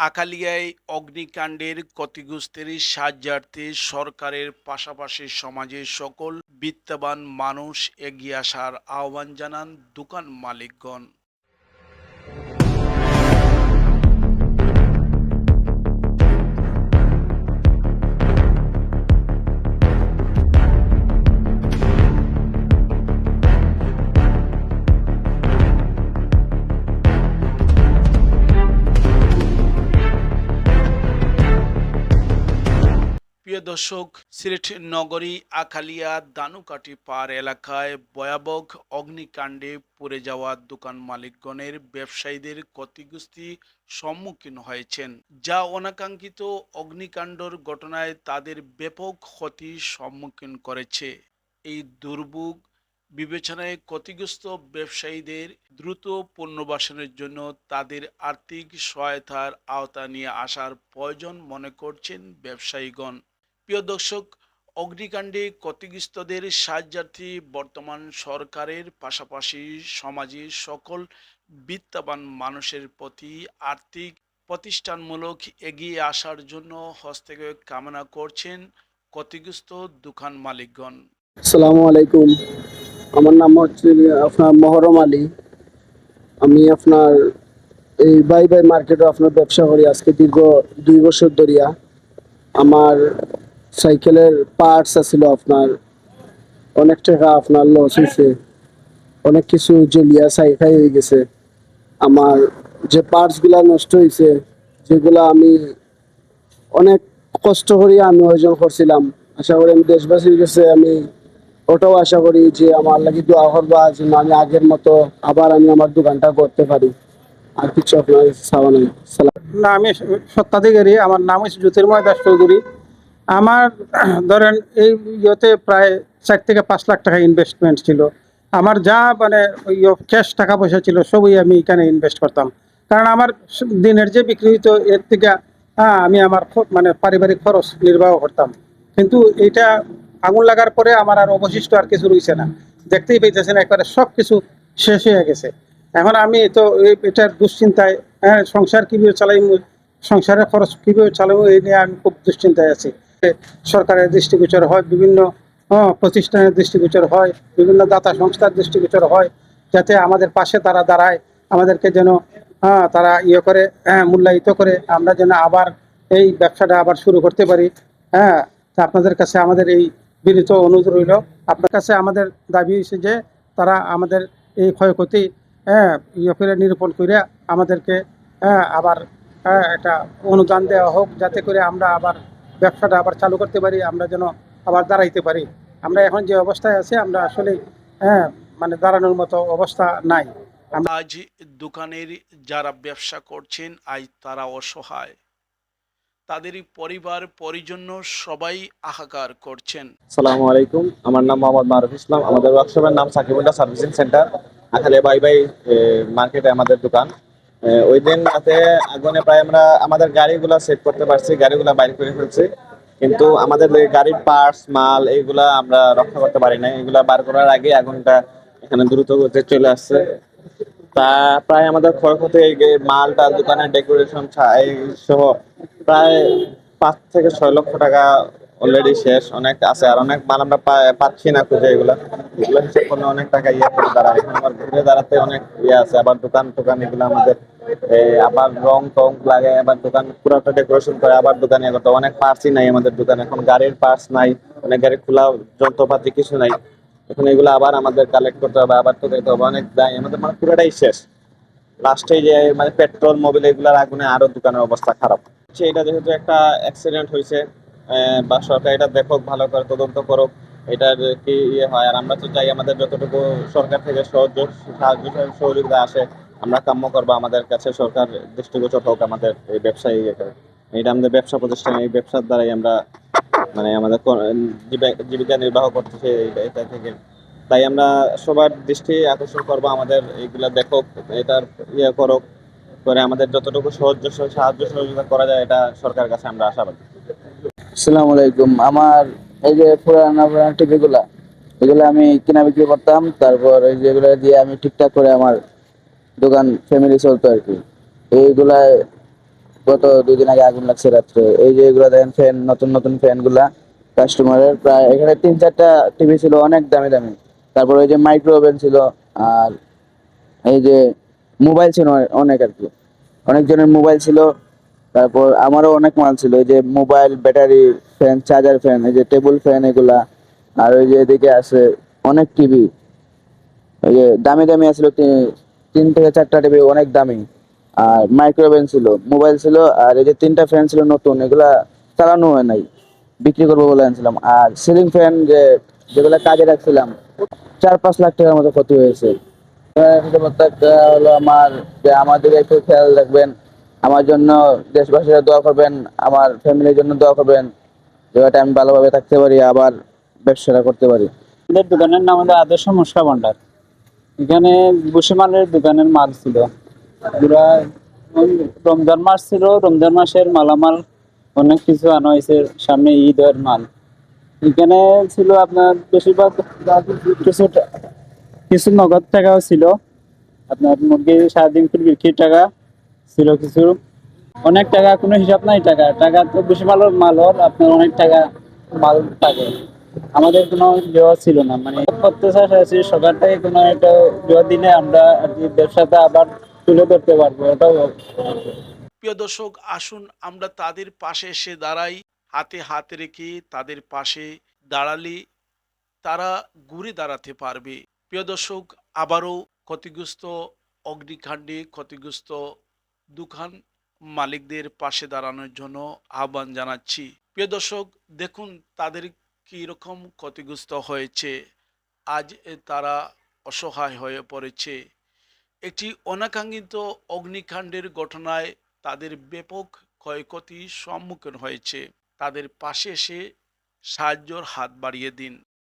আখালিয়ায় অগ্নিকাণ্ডের ক্ষতিগ্রস্তের সাহায্যার্থে সরকারের পাশাপাশি সমাজের সকল বিত্তবান মানুষ এগিয়ে আসার আহ্বান জানান দোকান মালিকগণ। প্রিয় দর্শক, সিলেট নগরী আখালিয়া দানুকাঠি পাড় এলাকায় ভয়াবহ অগ্নিকাণ্ডে পুড়ে যাওয়া দোকান মালিকগণের ব্যবসায়ীদের ক্ষতিগ্রস্তির সম্মুখীন হয়েছেন, যা অনাকাঙ্ক্ষিত অগ্নিকাণ্ডর ঘটনায় তাদের ব্যাপক ক্ষতির সম্মুখীন করেছে। এই দুর্ভোগ বিবেচনায় ক্ষতিগ্রস্ত ব্যবসায়ীদের দ্রুত পুনর্বাসনের জন্য তাদের আর্থিক সহায়তার আওতা নিয়ে আসার প্রয়োজন মনে করছেন ব্যবসায়ীগণ। প্রিয় দর্শক, অগ্নিকাণ্ডে ক্ষতিগ্রস্তদের সাহায্যার্থে বর্তমান সরকারের পাশাপাশি সমাজের সকল বিত্তবান মানুষের প্রতি আর্থিক প্রতিষ্ঠানমূলক এগিয়ে আসার জন্য হস্তক্ষেপ কামনা করছেন ক্ষতিগ্রস্ত দোকান মালিকগণ। আসসালামু আলাইকুম। আমার নাম হচ্ছে আপনার মহরম আলী। আমি আপনার এই বাই বাই মার্কেটে আপনার ব্যবসা করি আজকে দীর্ঘ 2 বছর ধরিয়া। আমার সাইকেলের পার্টস আছিল আপনার অনেক টাকা আপনার লস হয়েছে, অনেক কিছু জ্বলিয়া ছাই হয়ে গেছে। আমার যে পার্টসগুলা নষ্ট হয়েছে, যেগুলা আমি অনেক কষ্ট করিয়া আমি অর্জন করছিলাম, আশা করি আমি দেশবাসীর কাছে আমি ওটাও আশা করি যে আমার লাগি দোয়া করবা যেন আমি আগের মতো আবার আমি আমার দোকানটা করতে পারি। আর কিছু আপনার চাওয়া নাই। না, আমি সত্ত্বাধিকারী। আমার নাম হচ্ছে জ্যোতির্ময় দাস চৌধুরী। আমার ধরেন এই ইয়েতে প্রায় 4 থেকে 5 লাখ টাকা ইনভেস্টমেন্ট ছিল। আমার যা মানে ক্যাশ টাকা পয়সা ছিল সবই আমি এখানে ইনভেস্ট করতাম, কারণ আমার দিনের যে বিক্রি হইতো এর থেকে আমি আমার মানে পারিবারিক খরচ নির্বাহ করতাম। কিন্তু এইটা আগুন লাগার পরে আমার আর অবশিষ্ট আর কিছু রয়েছে না, দেখতেই পাইতেছেন একবারে সব কিছু শেষ হয়ে গেছে। এখন আমি তো এটার দুশ্চিন্তায়, সংসার কীভাবে চালাই, সংসারের খরচ কীভাবে চালাবো এই নিয়ে আমি খুব দুশ্চিন্তায় আছি। সরকারের দৃষ্টিগোচর হয়, বিভিন্ন প্রতিষ্ঠানের দৃষ্টিগোচর হয়, বিভিন্ন দাতা সংস্থার দৃষ্টিগোচর হয়, যাতে আমাদের পাশে তারা দাঁড়ায়, আমাদেরকে যেন তারা করে মূল্যায়িত করে আমরা যেন আবার এই ব্যবসাটা আবার শুরু করতে পারি। তা আপনাদের কাছে আমাদের এই বিনীত অনুরোধ রইল। আপনার কাছে আমাদের দাবি হয়েছে যে তারা আমাদের এই ক্ষয়ক্ষতি করে নিরূপণ করে আমাদেরকে আবার একটা অনুদান দেওয়া হোক, যাতে করে আমরা আবার ব্যবসাটা আবার চালু করতে পারি, আমরা যেন আবার দাঁড়াইতে পারি। আমরা এখন যে অবস্থায় আছি আমরা আসলে মানে দাঁড়ানোর মতো অবস্থা নাই। আজ দোকানের যারা ব্যবসা করছেন আজ তারা অসহায়, তাদের পরিবার পরিজন সবাই হাহাকার করছেন। আসসালামু আলাইকুম। আমার নাম মোহাম্মদ মারুফ ইসলাম। আমাদের ওয়ার্কশপের নাম সাকিবুল্লাহ সার্ভিসিং সেন্টার, আখালিয়া বাই বাই মার্কেটে আমাদের দোকান। ওই দিন রাতে আগুনে প্রায় আমরা আমাদের গাড়িগুলা সেট করতে পারছি, গাড়িগুলা বাইরে করে ফেলছি, কিন্তু আমাদের গাড়ির পার্টস মাল এইগুলা আমরা রক্ষা করতে পারি না। এগুলা বার করার আগে আগুনটা এখানে দ্রুত গতিতে চলে আসছে। তা প্রায় আমাদের ক্ষয়ক্ষতি মালটা দোকানের ডেকোরেশন সহ প্রায় 5 থেকে 6 লক্ষ টাকা অলরেডি শেষ। অনেক আছে, আর অনেক মাল আমরা পাচ্ছি না খুঁজে। এগুলো হিসেব করলে অনেক টাকা করে দাঁড়ায়। এখন আবার ঘুরে দাঁড়াতে অনেক আছে। আবার দোকান এগুলো আমাদের আবার রং টং লাগে, আবার দোকান পুরোটা ডেকোরেশন করে আবার দোকানে করতে অনেক পার্টসই নাই আমাদের দোকানে। এখন গাড়ির পার্টস নাই, অনেক গাড়ি খোলা যন্ত্রপাতি কিছু নাই। এখন এগুলো আবার আমাদের কালেক্ট করতে হবে, আবার তো দিতে হবে, অনেক দায় আমাদের, মানে পুরোটাই শেষ। লাস্টে যে মানে পেট্রোল মোবিল এগুলার আগুনে আরো দোকানের অবস্থা খারাপ। এটা যেহেতু একটা অ্যাক্সিডেন্ট হয়েছে, বা সরকার এটা দেখুক, ভালো করে তদন্ত করুক এটার কি হয়। আর আমরা তো চাই আমাদের যতটুকু সরকার থেকে সাহায্য সহযোগিতা আসে আমরা কাম্য করবো। আমাদের কাছে সরকার দৃষ্টিগোচর হোক আমাদের এই ব্যবসায়ী, এটা আমাদের ব্যবসা প্রতিষ্ঠান, এই ব্যবসার দ্বারাই আমরা মানে আমাদের জীবিকা নির্বাহ করতেছি এটা থেকে। তাই আমরা সবার দৃষ্টি আকর্ষণ করবো, আমাদের এইগুলা দেখুক, এটার করুক, করে আমাদের যতটুকু সাহায্য সহযোগিতা করা যায় এটা সরকারের কাছে আমরা আশাবাদী। আসসালামু আলাইকুম। আমার এই যে পুরানো টিভি গুলা, এগুলো আমি কিনা বিক্রি করতাম, তারপর এই যেগুলো দিয়ে আমি ঠিকঠাক করে আমার দোকান ফ্যামিলি চলতো আর কি। এইগুলা গত 2 দিন আগে আগুন লাগছে রাত্রে। এই যে এগুলা দেখেন ফ্যান, নতুন নতুন ফ্যান গুলা কাস্টমারের, প্রায় এখানে 3-4টা টিভি ছিল অনেক দামি দামি। তারপর ওই যে মাইক্রো ওভেন ছিল, আর এই যে মোবাইল ছিল অনেক আর কি, অনেকজনের মোবাইল ছিল। তারপর আমারও অনেক মাল ছিল, এই যে mobile, battery, fan, charger fan, এই যে টেবিল ফ্যান এগুলা। আর ওই যে এদিকে আছে অনেক টিভি, ওই যে দামি দামি আছিল 3 থেকে 4টা টিভি অনেক দামি। আর মাইক্রোওভেন ছিল, মোবাইল ছিল, আর এই যে 3টা ফ্যান ছিল নতুন, এগুলা চালানো হয় নাই, বিক্রি করবো বলে আনছিলাম। আর সিলিং ফ্যান যেগুলা কাজে রাখছিলাম, 4-5 লাখ টাকার মতো ক্ষতি হয়েছে। একটা হলো আমার, যে আমাদের একটু খেয়াল রাখবেন, আমার জন্য দেশবাসীরা দোয়া করবেন, আমার ফ্যামিলির জন্য দোয়া করবেন, যাতে আমি ভালোভাবে থাকতে পারি, আবার ব্যবসাটা করতে পারি। আমাদের দোকানের নাম হলো আদর্শ মশলা ভান্ডার। এখানে ভুসিমালের দোকানের মাল ছিল। পুরা রমজান মাস ছিল, রমজান মাসের মালামাল অনেক কিছু আনা হয়েছে, সামনে ঈদের মাল। এখানে ছিল আপনার বেশিরভাগ কিছু কিছু নগদ টাকাও ছিল, আপনার মুরগি সারাদিন বিক্রির টাকা ছিল কিছু, অনেক টাকা, কোনো হিসাব নাই। টাকা টাকা তো বেশি মাল আপনার অনেক টাকা মাল থাকে। আমাদের কোনো জোয়া ছিল না, মানে করতে চাচ্ছি সকাল থেকে কোনো একটা জোয়া দিনে আমরা আর কি ব্যবসাটা আবার তুলে ধরতে পারবো, ওটাও। প্রিয় দর্শক, আসুন আমরা তাদের পাশে এসে দাঁড়াই, হাতে হাত রেখে তাদের পাশে দাঁড়ালে তারা ঘুরে দাঁড়াতে পারবে। প্রিয় দর্শক, আবারও ক্ষতিগ্রস্ত অগ্নিকাণ্ডে ক্ষতিগ্রস্ত দোকান মালিকদের পাশে দাঁড়ানোর জন্য আহ্বান জানাচ্ছি। প্রিয় দর্শক, দেখুন তাদের কি রকম ক্ষতিগ্রস্ত হয়েছে। আজ তারা অসহায় হয়ে পড়েছে। একটি অনাকাঙ্ক্ষিত অগ্নিকাণ্ডের ঘটনায় তাদের ব্যাপক ক্ষয়ক্ষতির সম্মুখীন হয়েছে। তাদের পাশে এসে সাহায্যের হাত বাড়িয়ে দিন।